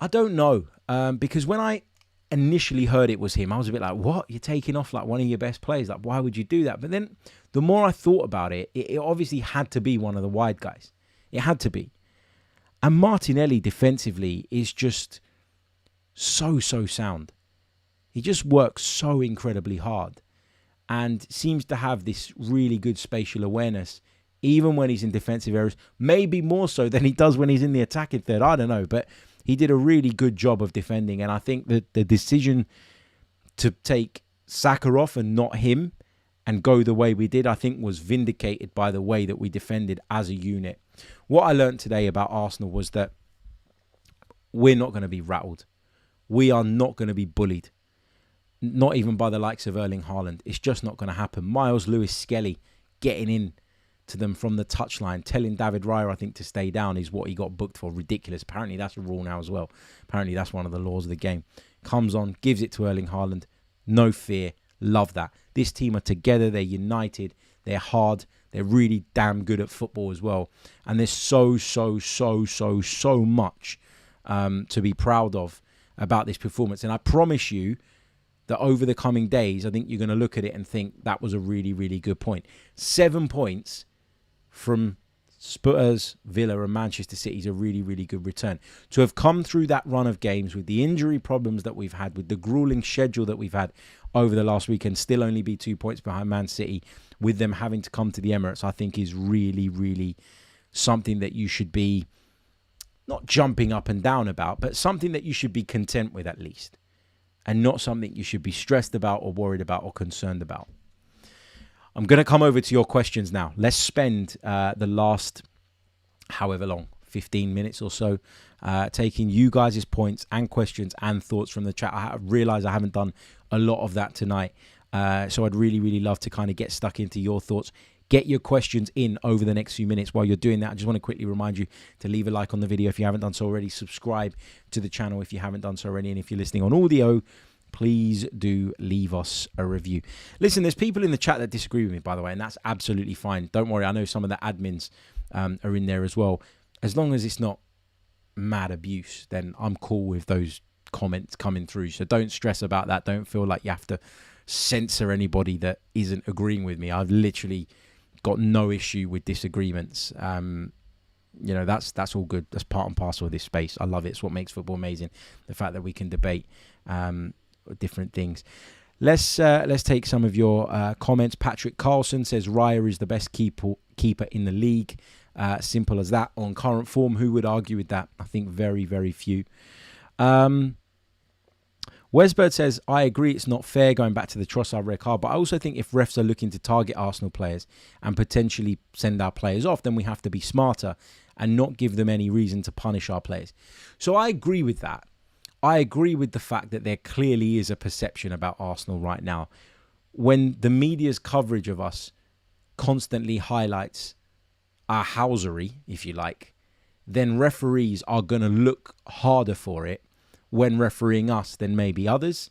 I don't know. Because when I initially heard it was him, I was a bit like, what? You're taking off like one of your best players? Like, why would you do that? But then the more I thought about it, it obviously had to be one of the wide guys. It had to be. And Martinelli defensively is just so sound. He just works so incredibly hard. And seems to have this really good spatial awareness, even when he's in defensive areas. Maybe more so than he does when he's in the attacking third. I don't know. But he did a really good job of defending. And I think that the decision to take Saka off and not him and go the way we did, I think was vindicated by the way that we defended as a unit. What I learned today about Arsenal was that we're not going to be rattled. We are not going to be bullied. Not even by the likes of Erling Haaland. It's just not going to happen. Miles Lewis-Skelly getting in to them from the touchline, telling David Raya, I think, to stay down is what he got booked for. Ridiculous. Apparently, that's a rule now as well. Apparently, that's one of the laws of the game. Comes on, gives it to Erling Haaland. No fear. Love that. This team are together. They're united. They're hard. They're really damn good at football as well. And there's so much to be proud of about this performance. And I promise you, that over the coming days, I think you're going to look at it and think that was a really, really good point. 7 points from Spurs, Villa and Manchester City is a really, really good return. To have come through that run of games with the injury problems that we've had, with the grueling schedule that we've had over the last weekend, still only be 2 points behind Man City, with them having to come to the Emirates, I think is really, really something that you should be not jumping up and down about, but something that you should be content with at least. And not something you should be stressed about or worried about or concerned about. I'm going to come over to your questions now. Let's spend the last, however long, 15 minutes or so, taking you guys' points and questions and thoughts from the chat. I realise I haven't done a lot of that tonight. So I'd really, really love to kind of get stuck into your thoughts. Get your questions in over the next few minutes. While you're doing that, I just want to quickly remind you to leave a like on the video if you haven't done so already. Subscribe to the channel if you haven't done so already. And if you're listening on audio, please do leave us a review. Listen, there's people in the chat that disagree with me, by the way, and that's absolutely fine. Don't worry. I know some of the admins are in there as well. As long as it's not mad abuse, then I'm cool with those comments coming through. So don't stress about that. Don't feel like you have to censor anybody that isn't agreeing with me. I've literally got no issue with disagreements. that's all good. That's part and parcel of this space. I love it. It's what makes football amazing. The fact that we can debate different things. Let's take some of your comments. Patrick Carlson says Raya is the best keeper in the league. Simple as that. On current form, who would argue with that? I think very, very few. Wesbird says, I agree it's not fair going back to the Trossard red card, but I also think if refs are looking to target Arsenal players and potentially send our players off, then we have to be smarter and not give them any reason to punish our players. So I agree with that. I agree with the fact that there clearly is a perception about Arsenal right now. When the media's coverage of us constantly highlights our housery, if you like, then referees are going to look harder for it when refereeing us than maybe others.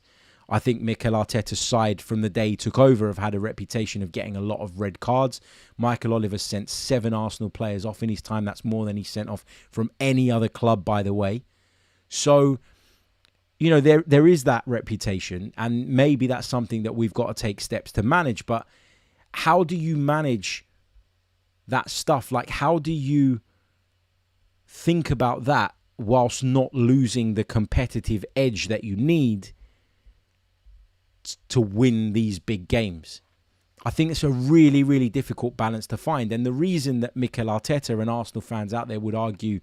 I think Mikel Arteta's side from the day he took over have had a reputation of getting a lot of red cards. Michael Oliver's sent 7 Arsenal players off in his time. That's more than he sent off from any other club, by the way. So, there is that reputation, and maybe that's something that we've got to take steps to manage. But how do you manage that stuff? Like, how do you think about that whilst not losing the competitive edge that you need to win these big games? I think it's a really, really difficult balance to find. And the reason that Mikel Arteta and Arsenal fans out there would argue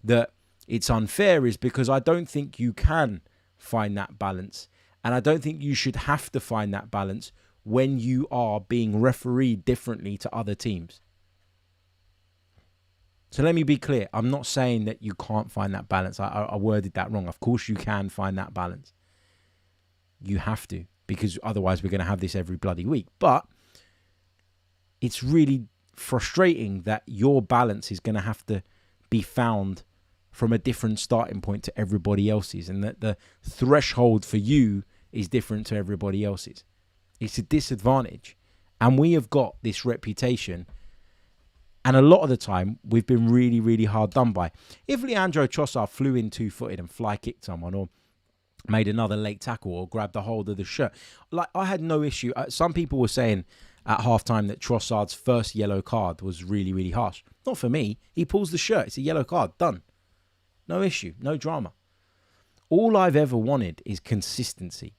that it's unfair is because I don't think you can find that balance. And I don't think you should have to find that balance when you are being refereed differently to other teams. So let me be clear. I'm not saying that you can't find that balance. I worded that wrong. Of course you can find that balance. You have to, because otherwise we're going to have this every bloody week. But it's really frustrating that your balance is going to have to be found from a different starting point to everybody else's, and that the threshold for you is different to everybody else's. It's a disadvantage. And we have got this reputation. And a lot of the time, we've been really, really hard done by. If Leandro Trossard flew in 2-footed and fly kicked someone, or made another late tackle, or grabbed the hold of the shirt, like, I had no issue. Some people were saying at halftime that Trossard's first yellow card was really, really harsh. Not for me. He pulls the shirt. It's a yellow card. Done. No issue. No drama. All I've ever wanted is consistency.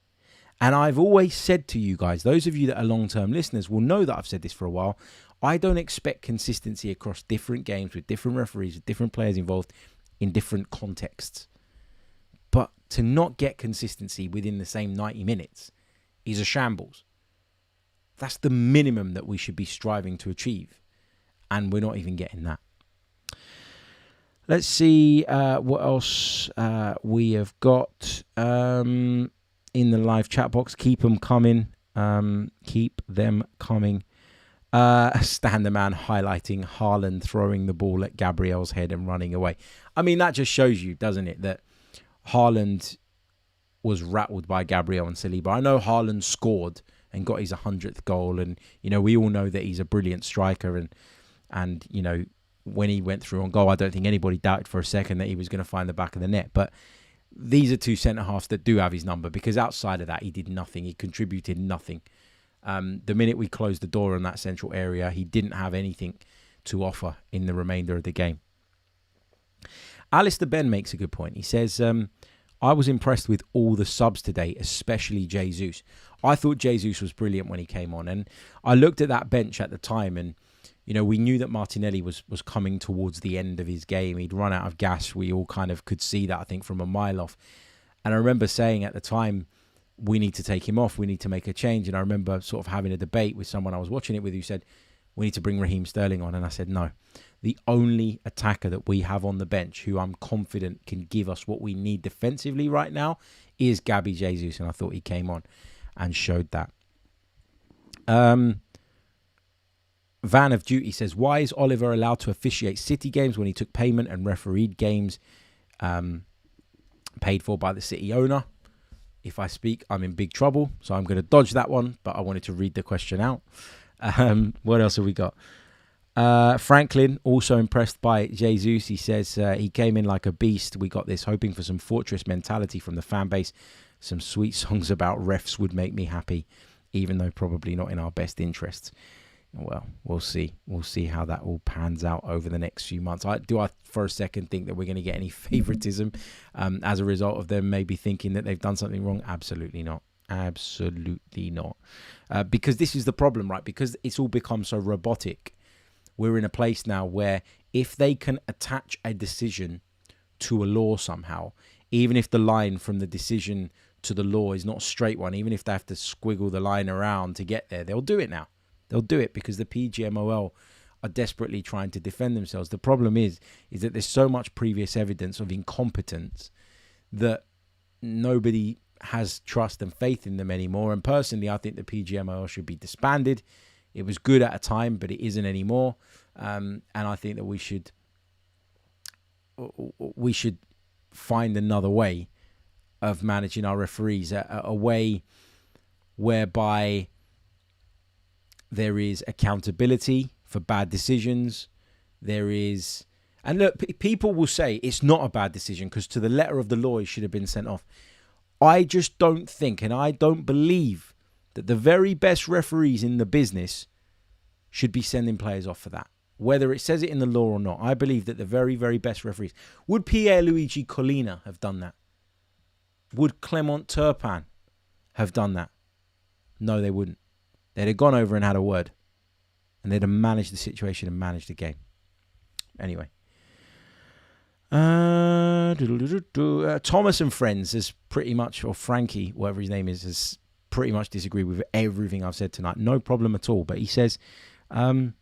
And I've always said to you guys, those of you that are long-term listeners will know that I've said this for a while, I don't expect consistency across different games with different referees, with different players involved in different contexts. But to not get consistency within the same 90 minutes is a shambles. That's the minimum that we should be striving to achieve. And we're not even getting that. Let's see what else we have got in the live chat box. Keep them coming. Keep them coming. Stan the man highlighting Haaland throwing the ball at Gabriel's head and running away. I mean, that just shows you, doesn't it, that Haaland was rattled by Gabriel and Saliba. I know Haaland scored and got his 100th goal, and we all know that he's a brilliant striker, and when he went through on goal, I don't think anybody doubted for a second that he was going to find the back of the net. But these are two centre-halves that do have his number, because outside of that, he did nothing. He contributed nothing. The minute we closed the door on that central area, he didn't have anything to offer in the remainder of the game. Alistair Ben makes a good point. He says, I was impressed with all the subs today, especially Jesus. I thought Jesus was brilliant when he came on. And I looked at that bench at the time, and we knew that Martinelli was coming towards the end of his game. He'd run out of gas. We all kind of could see that, I think, from a mile off. And I remember saying at the time, we need to take him off. We need to make a change. And I remember sort of having a debate with someone I was watching it with who said, we need to bring Raheem Sterling on. And I said, no. The only attacker that we have on the bench who I'm confident can give us what we need defensively right now is Gabby Jesus. And I thought he came on and showed that. Van of Duty says, why is Oliver allowed to officiate City games when he took payment and refereed games paid for by the City owner? If I speak, I'm in big trouble, so I'm going to dodge that one, but I wanted to read the question out. What else have we got? Franklin, also impressed by Jesus. He says he came in like a beast. We got this, hoping for some fortress mentality from the fan base. Some sweet songs about refs would make me happy, even though probably not in our best interests. Well, we'll see. We'll see how that all pans out over the next few months. I for a second think that we're going to get any favoritism as a result of them maybe thinking that they've done something wrong. Absolutely not. Absolutely not. Because this is the problem, right? Because it's all become so robotic. We're in a place now where if they can attach a decision to a law somehow, even if the line from the decision to the law is not a straight one, even if they have to squiggle the line around to get there, they'll do it now. They'll do it because the PGMOL are desperately trying to defend themselves. The problem is that there's so much previous evidence of incompetence that nobody has trust and faith in them anymore. And personally, I think the PGMOL should be disbanded. It was good at a time, but it isn't anymore. And I think that we should find another way of managing our referees, a way whereby there is accountability for bad decisions. There is, and look, people will say it's not a bad decision because to the letter of the law, he should have been sent off. I just don't think, and I don't believe that the very best referees in the business should be sending players off for that. Whether it says it in the law or not, I believe that the very, very best referees. Would Pierluigi Collina have done that? Would Clement Turpin have done that? No, they wouldn't. They'd have gone over and had a word. And they'd have managed the situation and managed the game. Anyway. Thomas and Friends has pretty much, or Frankie, whatever his name is, has pretty much disagreed with everything I've said tonight. No problem at all. But he says, you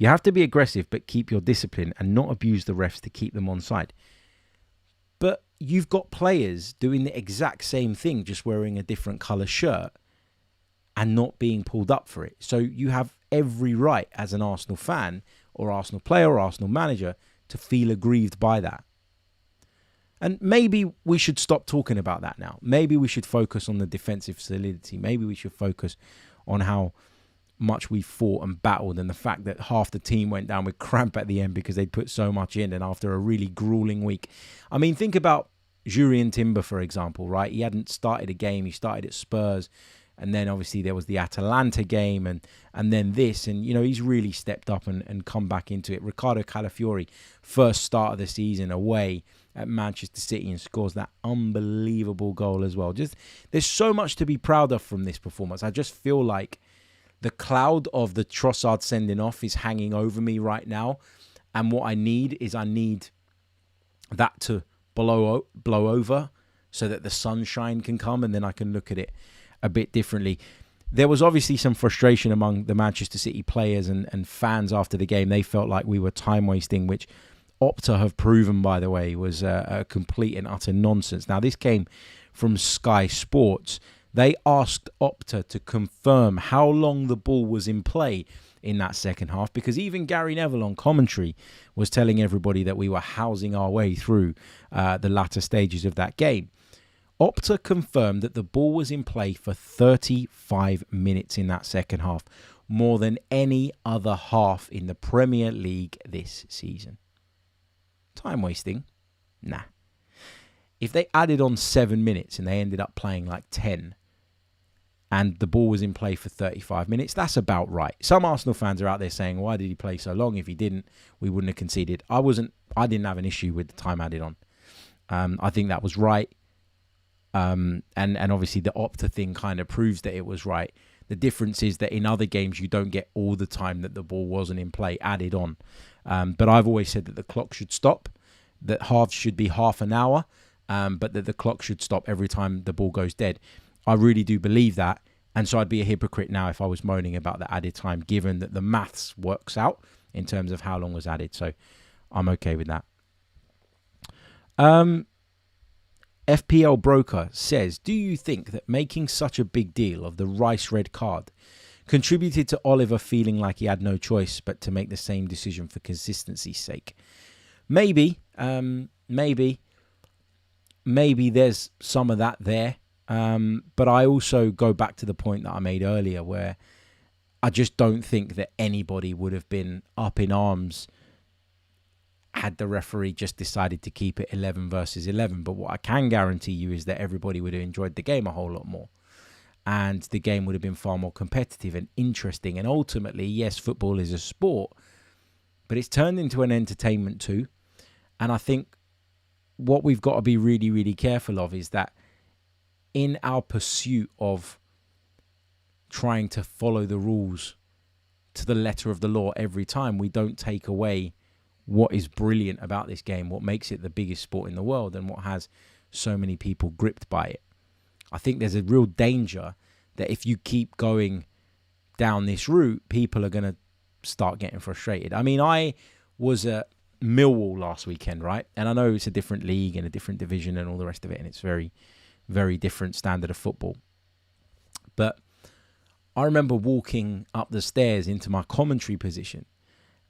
have to be aggressive, but keep your discipline and not abuse the refs to keep them on side. But you've got players doing the exact same thing, just wearing a different colour shirt and not being pulled up for it. So you have every right as an Arsenal fan or Arsenal player or Arsenal manager to feel aggrieved by that. And maybe we should stop talking about that now. Maybe we should focus on the defensive solidity. Maybe we should focus on how much we fought and battled and the fact that half the team went down with cramp at the end because they'd put so much in and after a really grueling week. I mean, think about Jurrien Timber, for example, right? He hadn't started a game. He started at Spurs. And then obviously there was the Atalanta game and then this. And, you know, he's really stepped up and come back into it. Riccardo Calafiori, first start of the season away at Manchester City and scores that unbelievable goal as well. Just there's so much to be proud of from this performance. I just feel like the cloud of the Trossard sending off is hanging over me right now. And what I need that to blow over so that the sunshine can come and then I can look at it a bit differently. There was obviously some frustration among the Manchester City players and fans after the game. They felt like we were time wasting, which Opta have proven, by the way, was a complete and utter nonsense. Now, this came from Sky Sports. They asked Opta to confirm how long the ball was in play in that second half, because even Gary Neville on commentary was telling everybody that we were housing our way through the latter stages of that game. Opta confirmed that the ball was in play for 35 minutes in that second half, more than any other half in the Premier League this season. Time wasting? Nah. If they added on 7 minutes and they ended up playing like 10 and the ball was in play for 35 minutes, that's about right. Some Arsenal fans are out there saying, why did he play so long? If he didn't, we wouldn't have conceded. I didn't have an issue with the time added on. I think that was right. And obviously the Opta thing kind of proves that it was right. The difference is that in other games, you don't get all the time that the ball wasn't in play added on. But I've always said that the clock should stop, that halves should be half an hour, but that the clock should stop every time the ball goes dead. I really do believe that. And so I'd be a hypocrite now if I was moaning about the added time, given that the maths works out in terms of how long was added. So I'm okay with that. FPL Broker says, do you think that making such a big deal of the Rice red card contributed to Oliver feeling like he had no choice but to make the same decision for consistency's sake? Maybe there's some of that there. But I also go back to the point that I made earlier where I just don't think that anybody would have been up in arms had the referee just decided to keep it 11 versus 11. But what I can guarantee you is that everybody would have enjoyed the game a whole lot more. and the game would have been far more competitive and interesting. And ultimately, yes, football is a sport, but it's turned into an entertainment too. And I think what we've got to be really, really careful of is that in our pursuit of trying to follow the rules to the letter of the law every time, we don't take away what is brilliant about this game, what makes it the biggest sport in the world, and what has so many people gripped by it. I think there's a real danger that if you keep going down this route, people are going to start getting frustrated. I mean, I was at Millwall last weekend, right? And I know it's a different league and a different division and all the rest of it, and it's very, very different standard of football. But I remember walking up the stairs into my commentary position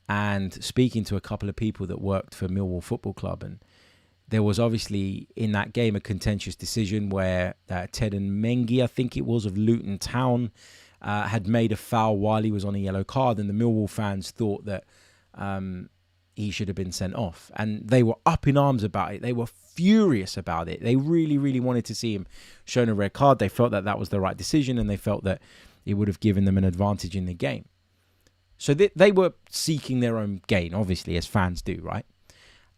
and speaking to a couple of people that worked for Millwall Football Club, and there was obviously in that game a contentious decision where Ted and Mengi, I think it was, of Luton Town, had made a foul while he was on a yellow card, and the Millwall fans thought that he should have been sent off. And they were up in arms about it. They were furious about it. They really, really wanted to see him shown a red card. They felt that that was the right decision, and they felt that it would have given them an advantage in the game. So they were seeking their own gain, obviously, as fans do, right?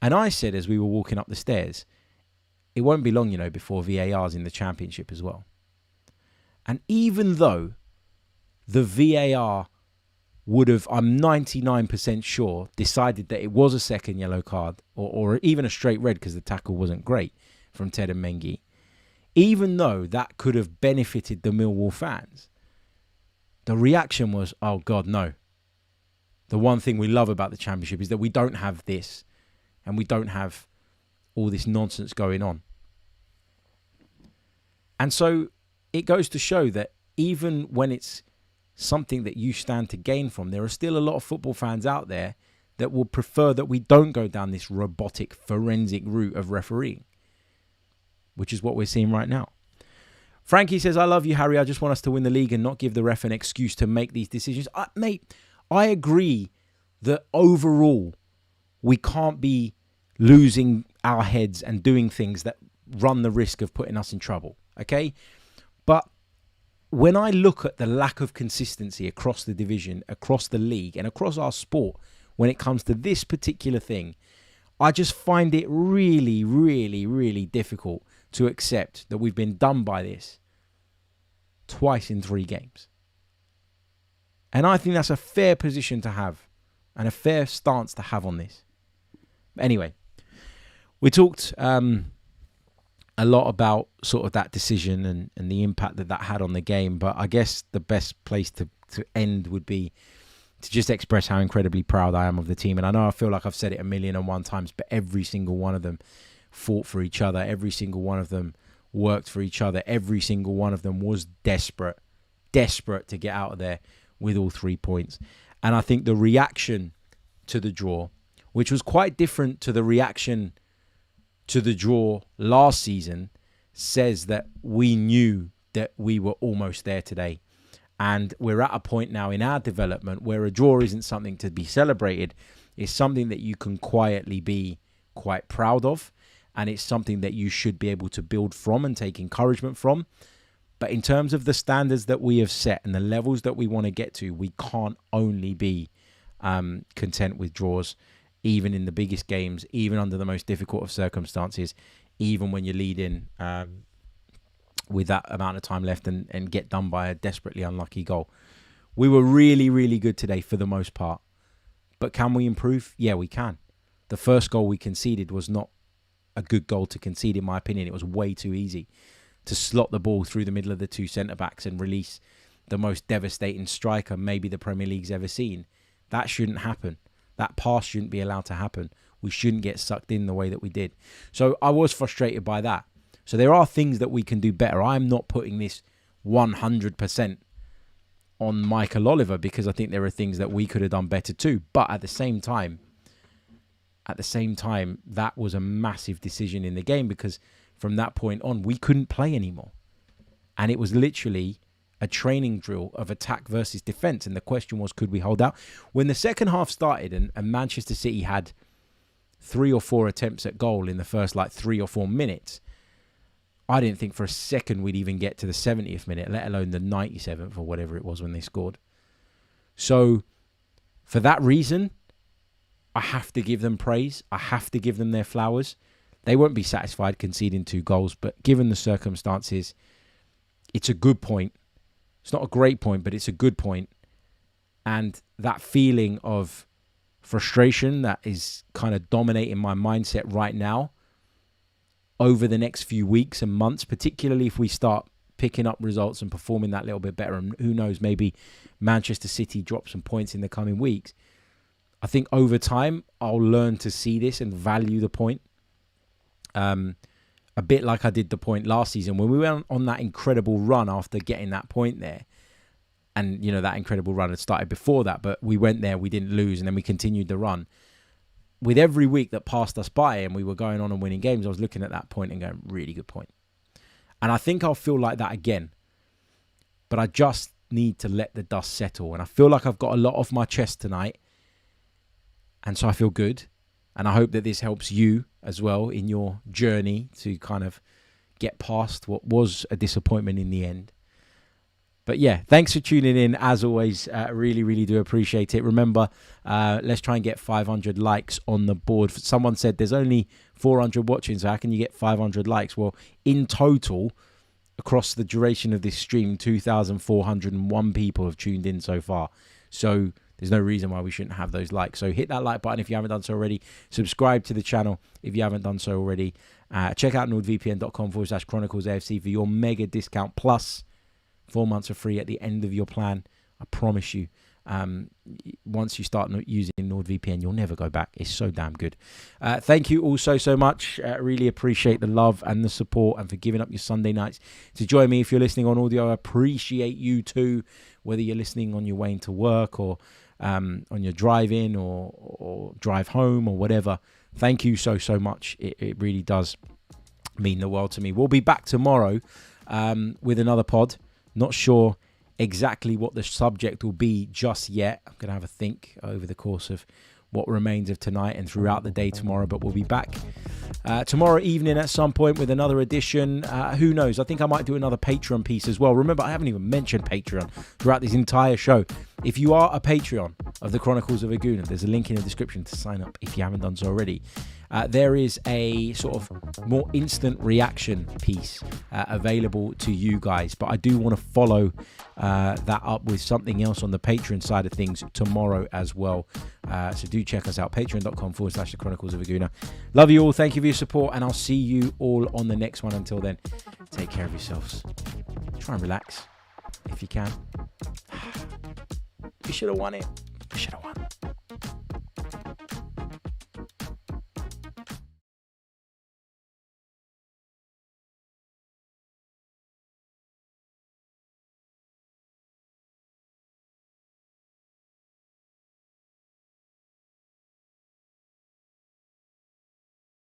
And I said, as we were walking up the stairs, it won't be long, before VAR's in the Championship as well. And even though the VAR would have, I'm 99% sure, decided that it was a second yellow card, or even a straight red because the tackle wasn't great from Ted and Mengi, even though that could have benefited the Millwall fans, the reaction was, oh God, no. The one thing we love about the Championship is that we don't have this, and we don't have all this nonsense going on. And so it goes to show that even when it's something that you stand to gain from, there are still a lot of football fans out there that will prefer that we don't go down this robotic, forensic route of refereeing, which is what we're seeing right now. Frankie says, I love you, Harry. I just want us to win the league and not give the ref an excuse to make these decisions. Mate, I agree that overall we can't be losing our heads and doing things that run the risk of putting us in trouble, okay? But when I look at the lack of consistency across the division, across the league, and across our sport when it comes to this particular thing, I just find it really, really, really difficult to accept that we've been done by this twice in 3 games. And I think that's a fair position to have and a fair stance to have on this. Anyway, we talked a lot about sort of that decision and the impact that had on the game. But I guess the best place to end would be to just express how incredibly proud I am of the team. And I know I feel like I've said it 1,001 times, but every single one of them fought for each other. Every single one of them worked for each other. Every single one of them was desperate to get out of there with all 3 points. And I think the reaction to the draw, which was quite different to the reaction to the draw last season, says that we knew that we were almost there today. And we're at a point now in our development where a draw isn't something to be celebrated. It's something that you can quietly be quite proud of. And it's something that you should be able to build from and take encouragement from. But in terms of the standards that we have set and the levels that we want to get to, we can't only be content with draws, even in the biggest games, even under the most difficult of circumstances, even when you're leading with that amount of time left and get done by a desperately unlucky goal. We were really, really good today for the most part. But can we improve? Yeah, we can. The first goal we conceded was not a good goal to concede, in my opinion. It was way too easy to slot the ball through the middle of the 2 centre-backs and release the most devastating striker maybe the Premier League's ever seen. That shouldn't happen. That pass shouldn't be allowed to happen. We shouldn't get sucked in the way that we did. So I was frustrated by that. So there are things that we can do better. I'm not putting this 100% on Mikel Oliver because I think there are things that we could have done better too. But at the same time, that was a massive decision in the game because from that point on, we couldn't play anymore. And it was literally a training drill of attack versus defence. And the question was, could we hold out? When the second half started and Manchester City had 3 or 4 attempts at goal in the first 3 or 4 minutes, I didn't think for a second we'd even get to the 70th minute, let alone the 97th or whatever it was when they scored. So for that reason, I have to give them praise. I have to give them their flowers. They won't be satisfied conceding 2 goals, but given the circumstances, it's a good point. It's not a great point, but it's a good point. And that feeling of frustration that is kind of dominating my mindset right now over the next few weeks and months, particularly if we start picking up results and performing that little bit better. And who knows, maybe Manchester City drop some points in the coming weeks. I think over time, I'll learn to see this and value the point. A bit like I did the point last season when we went on that incredible run after getting that point there. And, you know, that incredible run had started before that, but we went there, we didn't lose, and then we continued the run. With every week that passed us by and we were going on and winning games, I was looking at that point and going, really good point. And I think I'll feel like that again. But I just need to let the dust settle. And I feel like I've got a lot off my chest tonight. And so I feel good. And I hope that this helps you as well in your journey to kind of get past what was a disappointment in the end. But yeah, thanks for tuning in. As always, really, really do appreciate it. Remember, let's try and get 500 likes on the board. Someone said there's only 400 watching, so how can you get 500 likes? Well, in total, across the duration of this stream, 2,401 people have tuned in so far. So there's no reason why we shouldn't have those likes. So hit that like button if you haven't done so already. Subscribe to the channel if you haven't done so already. Check out nordvpn.com/chroniclesafc for your mega discount plus 4 months are free at the end of your plan. I promise you. Once you start using NordVPN, you'll never go back. It's so damn good. Thank you all so much. Really appreciate the love and the support and for giving up your Sunday nights to join me. If you're listening on audio, I appreciate you too, whether you're listening on your way into work or on your drive in or drive home or whatever. Thank you so much. It really does mean the world to me. We'll be back tomorrow with another pod. Not sure exactly what the subject will be just yet. I'm going to have a think over the course of what remains of tonight and throughout the day tomorrow, but we'll be back tomorrow evening at some point with another edition. Who knows? I think I might do another Patreon piece as well. Remember, I haven't even mentioned Patreon throughout this entire show. If you are a Patreon of the Chronicles of a Gooner, there's a link in the description to sign up if you haven't done so already. There is a sort of more instant reaction piece available to you guys, but I do want to follow that up with something else on the Patreon side of things tomorrow as well. So do check us out, patreon.com/the Chronicles of a Gooner. Love you all. Thank you for your support, and I'll see you all on the next one. Until then, take care of yourselves. Try and relax if you can. We should have won it. We should have won.